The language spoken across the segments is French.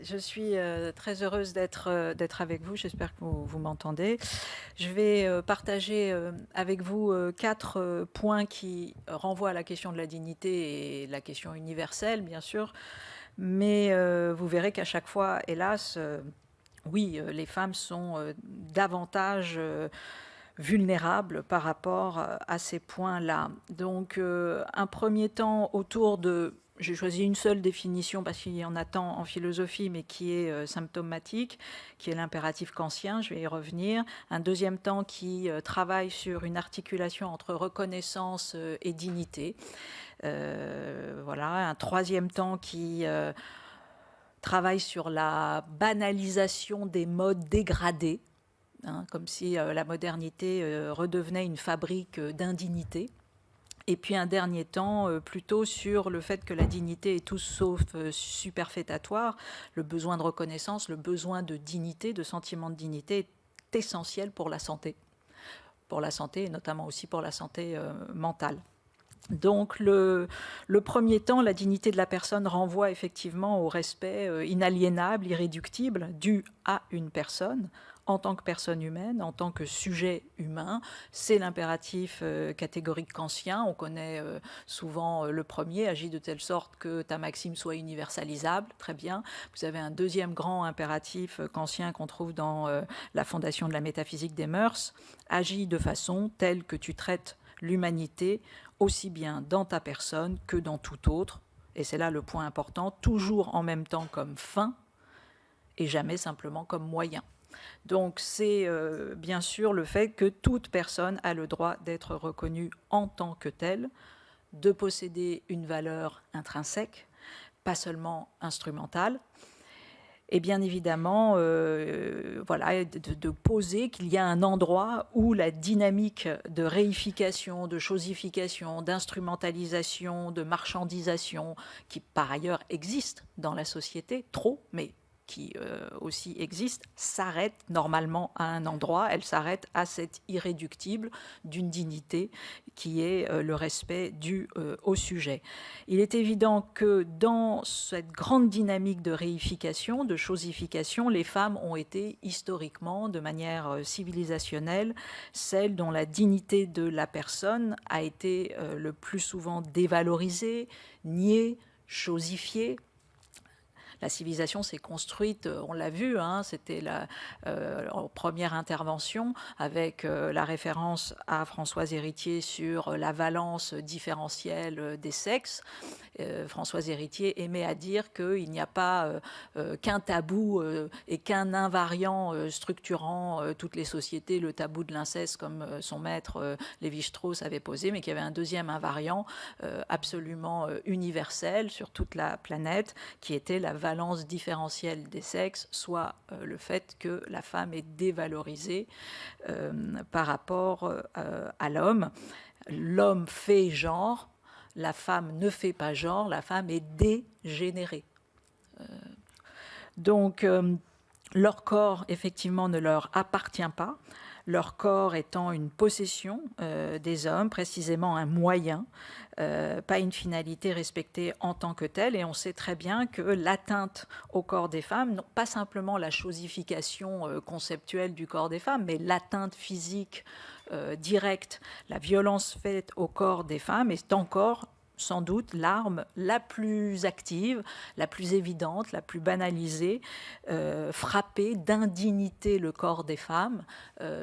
Je suis très heureuse d'être avec vous. J'espère que vous m'entendez. Je vais partager avec vous quatre points qui renvoient à la question de la dignité et la question universelle, bien sûr. Mais vous verrez qu'à chaque fois, hélas, oui, les femmes sont davantage vulnérables par rapport à ces points-là. Donc, un premier temps autour de... J'ai choisi une seule définition parce qu'il y en a tant en philosophie, mais qui est symptomatique, qui est l'impératif kantien, je vais y revenir. Un deuxième temps qui travaille sur une articulation entre reconnaissance et dignité. Voilà. Un troisième temps qui travaille sur la banalisation des modes dégradés, hein, comme si la modernité redevenait une fabrique d'indignité. Et puis un dernier temps, plutôt sur le fait que la dignité est tout sauf superfétatoire. Le besoin de reconnaissance, le besoin de dignité, de sentiment de dignité est essentiel pour la santé. Pour la santé et notamment aussi pour la santé mentale. Donc le premier temps, la dignité de la personne renvoie effectivement au respect inaliénable, irréductible, dû à une personne, en tant que personne humaine, en tant que sujet humain. C'est l'impératif catégorique kantien. On connaît souvent le premier, agit de telle sorte que ta maxime soit universalisable. Très bien. Vous avez un deuxième grand impératif kantien qu'on trouve dans la fondation de la métaphysique des mœurs. Agis de façon telle que tu traites l'humanité aussi bien dans ta personne que dans tout autre. Et c'est là le point important, toujours en même temps comme fin et jamais simplement comme moyen. Donc c'est bien sûr le fait que toute personne a le droit d'être reconnue en tant que telle, de posséder une valeur intrinsèque, pas seulement instrumentale, et bien évidemment, voilà, de poser qu'il y a un endroit où la dynamique de réification, de chosification, d'instrumentalisation, de marchandisation, qui par ailleurs existe dans la société, trop, mais qui aussi existe, s'arrête normalement à un endroit, elle s'arrête à cet irréductible d'une dignité qui est le respect dû au sujet. Il est évident que dans cette grande dynamique de réification, de chosification, les femmes ont été historiquement, de manière civilisationnelle, celles dont la dignité de la personne a été le plus souvent dévalorisée, niée, chosifiée. La civilisation s'est construite, on l'a vu, hein, c'était la première intervention avec la référence à Françoise Héritier sur la valence différentielle des sexes. Françoise Héritier aimait à dire qu'il n'y a pas qu'un tabou et qu'un invariant structurant toutes les sociétés, le tabou de l'inceste comme son maître Lévi-Strauss avait posé, mais qu'il y avait un deuxième invariant absolument universel sur toute la planète, qui était la valence différentielle des sexes, soit le fait que la femme est dévalorisée par rapport à l'homme. L'homme fait genre, la femme ne fait pas genre, la femme est dégénérée. Donc, leur corps, effectivement, ne leur appartient pas, leur corps étant une possession des hommes, précisément un moyen, pas une finalité respectée en tant que telle. Et on sait très bien que l'atteinte au corps des femmes, non pas simplement la chosification conceptuelle du corps des femmes, mais l'atteinte physique directe, la violence faite au corps des femmes est encore sans doute l'arme la plus active, la plus évidente, la plus banalisée, frapper d'indignité le corps des femmes.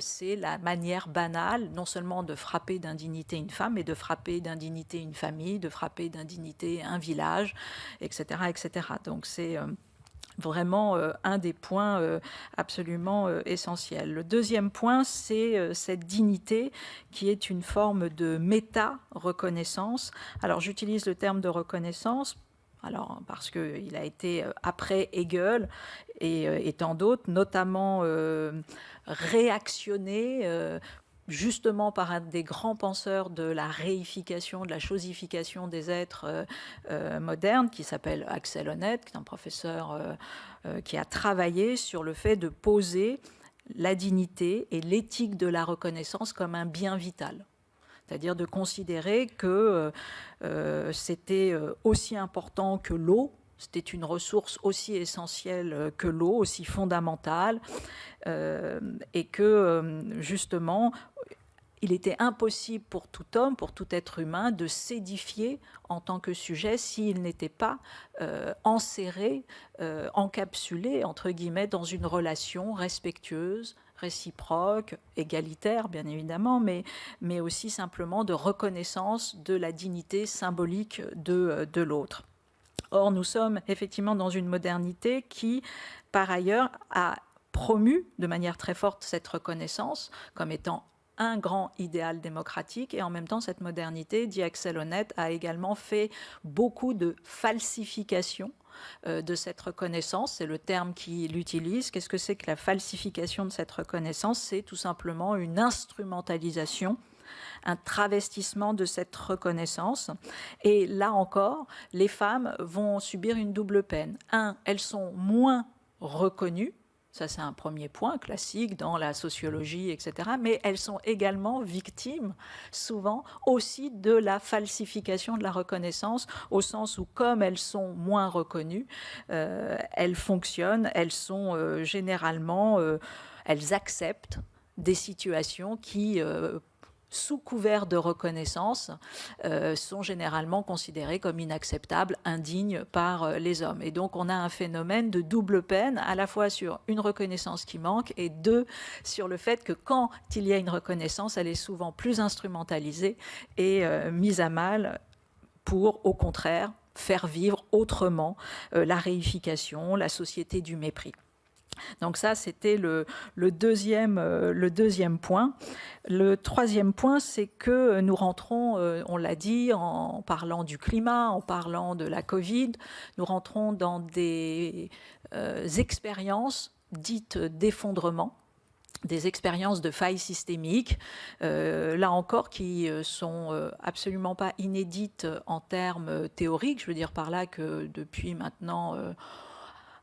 C'est la manière banale, non seulement de frapper d'indignité une femme, mais de frapper d'indignité une famille, de frapper d'indignité un village, etc., etc. Donc c'est vraiment un des points absolument essentiels. Le deuxième point, c'est cette dignité qui est une forme de méta-reconnaissance. Alors j'utilise le terme de reconnaissance parce qu'il a été après Hegel et tant d'autres, notamment réactionné justement par un des grands penseurs de la réification, de la chosification des êtres modernes, qui s'appelle Axel Honneth, qui est un professeur qui a travaillé sur le fait de poser la dignité et l'éthique de la reconnaissance comme un bien vital. C'est-à-dire de considérer que c'était aussi important que l'eau, C'était une ressource aussi essentielle que l'eau, aussi fondamentale, et que justement, il était impossible pour tout homme, pour tout être humain, de s'édifier en tant que sujet s'il n'était pas enserré, encapsulé, entre guillemets, dans une relation respectueuse, réciproque, égalitaire, bien évidemment, mais aussi simplement de reconnaissance de la dignité symbolique de l'autre. Or, nous sommes effectivement dans une modernité qui, par ailleurs, a promu de manière très forte cette reconnaissance comme étant un grand idéal démocratique, et en même temps cette modernité, dit Axel Honneth, a également fait beaucoup de falsifications de cette reconnaissance. C'est le terme qu'il utilise. Qu'est-ce que c'est que la falsification de cette reconnaissance? C'est tout simplement une instrumentalisation, un travestissement de cette reconnaissance. Et là encore, les femmes vont subir une double peine. Un, elles sont moins reconnues. Ça, c'est un premier point classique dans la sociologie, etc. Mais elles sont également victimes, souvent, aussi de la falsification de la reconnaissance, au sens où, comme elles sont moins reconnues, elles fonctionnent, elles sont généralement, elles acceptent des situations qui sous couvert de reconnaissance, sont généralement considérées comme inacceptables, indignes par les hommes. Et donc on a un phénomène de double peine, à la fois sur une reconnaissance qui manque, et deux, sur le fait que quand il y a une reconnaissance, elle est souvent plus instrumentalisée et mise à mal pour, au contraire, faire vivre autrement la réification, la société du mépris. Donc ça, c'était le deuxième point. Le troisième point, c'est que nous rentrons, on l'a dit, en parlant du climat, en parlant de la Covid, nous rentrons dans des expériences dites d'effondrement, des expériences de failles systémiques, là encore, qui sont absolument pas inédites en termes théoriques. Je veux dire par là que depuis maintenant...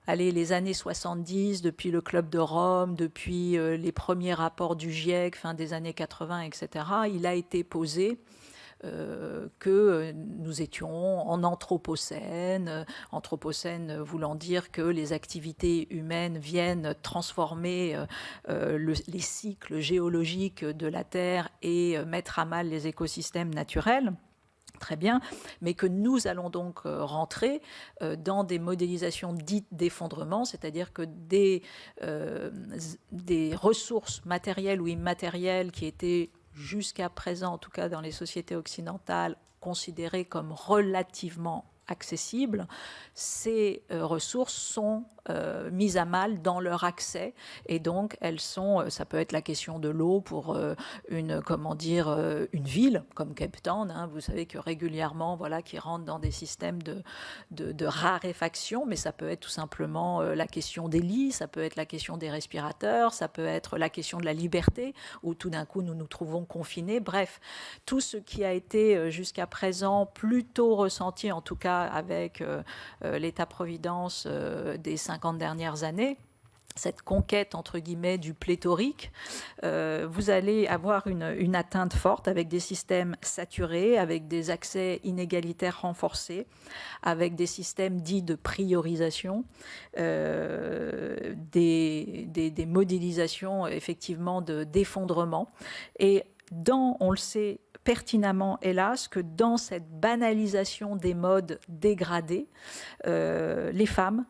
les années 70, depuis le Club de Rome, depuis les premiers rapports du GIEC, fin des années 80, etc., il a été posé que nous étions en anthropocène, anthropocène voulant dire que les activités humaines viennent transformer les cycles géologiques de la Terre et mettre à mal les écosystèmes naturels. Très bien, mais que nous allons donc rentrer dans des modélisations dites d'effondrement, c'est-à-dire que des ressources matérielles ou immatérielles qui étaient jusqu'à présent, en tout cas dans les sociétés occidentales, considérées comme relativement accessibles, ces ressources sont mises à mal dans leur accès, et donc elles sont, ça peut être la question de l'eau pour une ville comme Cape Town, hein, vous savez que régulièrement, voilà, qui rentre dans des systèmes de raréfaction, mais ça peut être tout simplement la question des lits, ça peut être la question des respirateurs, ça peut être la question de la liberté, où tout d'un coup nous nous trouvons confinés. Bref, tout ce qui a été jusqu'à présent plutôt ressenti, en tout cas avec l'État-providence des 50 dernières années, cette conquête entre guillemets du pléthorique, vous allez avoir une atteinte forte avec des systèmes saturés, avec des accès inégalitaires renforcés, avec des systèmes dits de priorisation, des modélisations effectivement d'effondrement. Et on le sait pertinemment, hélas, que dans cette banalisation des modes dégradés, les femmes,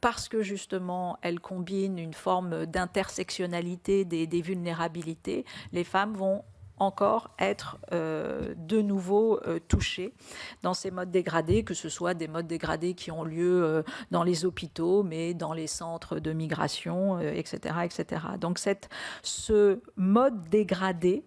parce que justement elles combinent une forme d'intersectionnalité des vulnérabilités, les femmes vont encore être de nouveau touchées dans ces modes dégradés, que ce soit des modes dégradés qui ont lieu dans les hôpitaux, mais dans les centres de migration, etc., etc. Donc ce mode dégradé,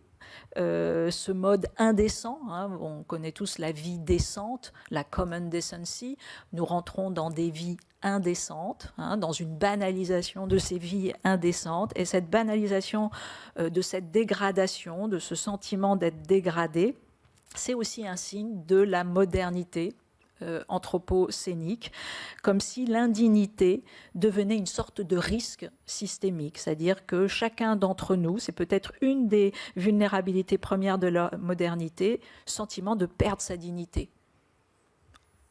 ce mode indécent, hein, on connaît tous la vie décente, la common decency, nous rentrons dans des vies indécentes, hein, dans une banalisation de ces vies indécentes, et cette banalisation de cette dégradation, de ce sentiment d'être dégradé, c'est aussi un signe de la modernité anthropocénique, comme si l'indignité devenait une sorte de risque systémique, c'est-à-dire que chacun d'entre nous, c'est peut-être une des vulnérabilités premières de la modernité, sentiment de perdre sa dignité,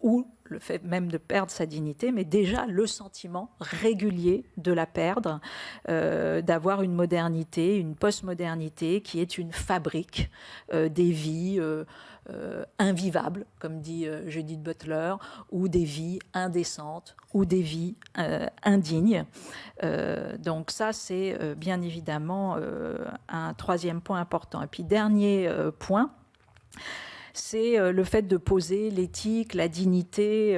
ou le fait même de perdre sa dignité, mais déjà le sentiment régulier de la perdre, d'avoir une modernité, une postmodernité qui est une fabrique des vies invivables, comme dit Judith Butler, ou des vies indécentes, ou des vies indignes. Donc ça, c'est bien évidemment un troisième point important. Et puis dernier point, c'est le fait de poser l'éthique, la dignité,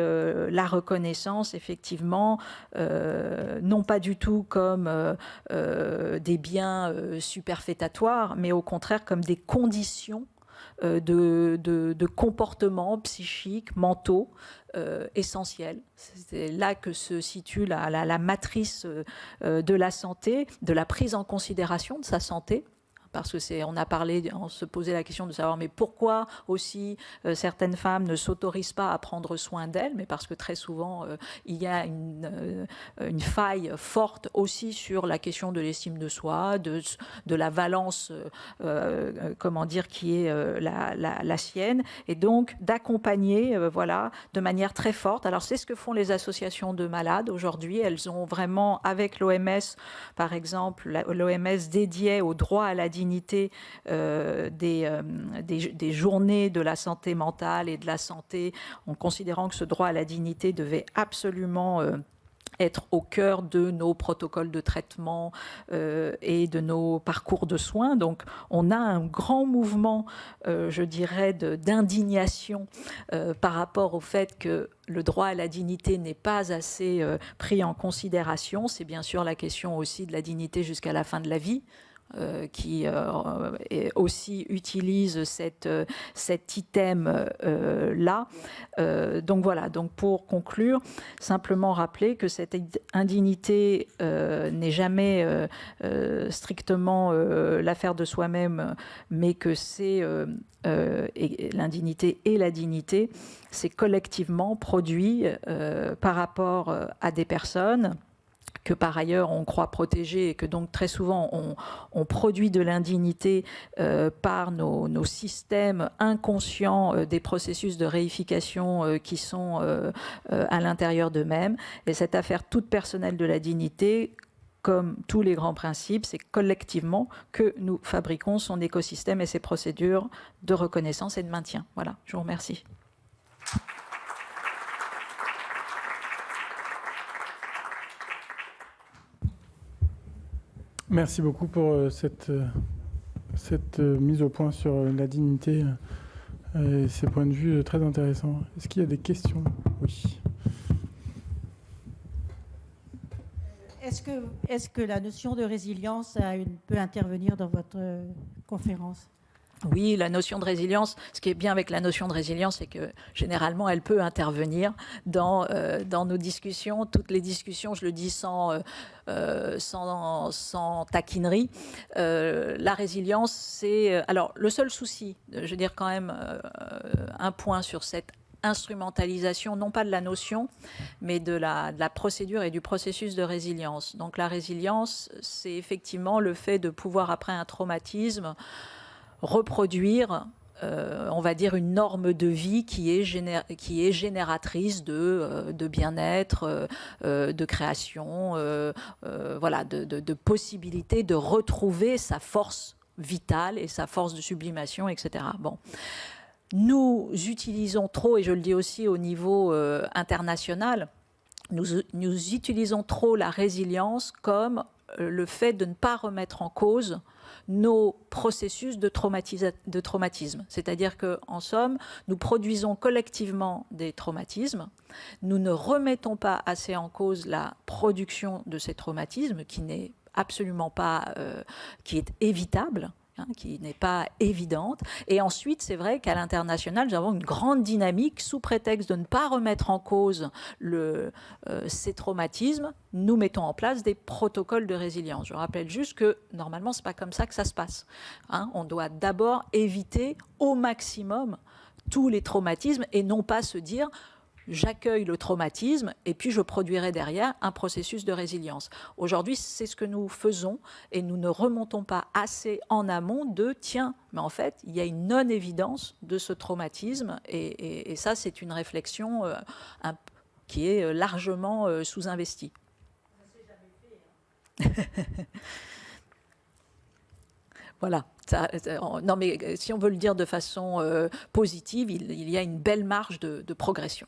la reconnaissance, effectivement, non pas du tout comme des biens superfétatoires, mais au contraire comme des conditions de comportements psychiques, mentaux, essentiels. C'est là que se situe la matrice de la santé, de la prise en considération de sa santé. Parce que on a parlé, on se posait la question de savoir mais pourquoi aussi certaines femmes ne s'autorisent pas à prendre soin d'elles, mais parce que très souvent il y a une faille forte aussi sur la question de l'estime de soi, de la valence, comment dire, qui est la sienne, et donc d'accompagner, voilà, de manière très forte. Alors c'est ce que font les associations de malades aujourd'hui. Elles ont vraiment, avec l'OMS, par exemple, l'OMS dédiée au droit à la dignité, des journées de la santé mentale et de la santé, en considérant que ce droit à la dignité devait absolument être au cœur de nos protocoles de traitement et de nos parcours de soins. Donc on a un grand mouvement, je dirais, d'indignation par rapport au fait que le droit à la dignité n'est pas assez pris en considération. C'est bien sûr la question aussi de la dignité jusqu'à la fin de la vie, qui aussi utilise cet item-là. Donc voilà, donc pour conclure, simplement rappeler que cette indignité n'est jamais strictement l'affaire de soi-même, mais que c'est l'indignité et la dignité, c'est collectivement produit par rapport à des personnes que par ailleurs on croit protéger et que donc très souvent on produit de l'indignité par nos systèmes inconscients des processus de réification qui sont à l'intérieur d'eux-mêmes. Et cette affaire toute personnelle de la dignité, comme tous les grands principes, c'est collectivement que nous fabriquons son écosystème et ses procédures de reconnaissance et de maintien. Voilà, je vous remercie. Merci beaucoup pour cette mise au point sur la dignité et ces points de vue très intéressants. Est-ce qu'il y a des questions? Oui. Est-ce que la notion de résilience peut intervenir dans votre conférence? Oui, la notion de résilience, ce qui est bien avec la notion de résilience, c'est que généralement, elle peut intervenir dans nos discussions. Toutes les discussions, je le dis sans taquinerie. La résilience, c'est... Alors, le seul souci, je veux dire quand même un point sur cette instrumentalisation, non pas de la notion, mais de la procédure et du processus de résilience. Donc la résilience, c'est effectivement le fait de pouvoir, après un traumatisme, reproduire, on va dire, une norme de vie qui est génératrice de bien-être, de création, voilà, de possibilité de retrouver sa force vitale et sa force de sublimation, etc. Bon. Nous utilisons trop, et je le dis aussi au niveau international, nous utilisons trop la résilience comme le fait de ne pas remettre en cause nos processus de traumatisme. C'est-à-dire qu'en somme, nous produisons collectivement des traumatismes, nous ne remettons pas assez en cause la production de ces traumatismes, qui n'est absolument pas, qui est évitable, qui n'est pas évidente. Et ensuite, c'est vrai qu'à l'international, nous avons une grande dynamique sous prétexte de ne pas remettre en cause ces traumatismes. Nous mettons en place des protocoles de résilience. Je rappelle juste que normalement, ce n'est pas comme ça que ça se passe. On doit d'abord éviter au maximum tous les traumatismes et non pas se dire j'accueille le traumatisme et puis je produirai derrière un processus de résilience. Aujourd'hui, c'est ce que nous faisons et nous ne remontons pas assez en amont de « tiens, mais en fait, il y a une non-évidence de ce traumatisme » et ça, c'est une réflexion qui est largement sous-investie. Voilà. Non, mais si on veut le dire de façon positive, il y a une belle marge de progression.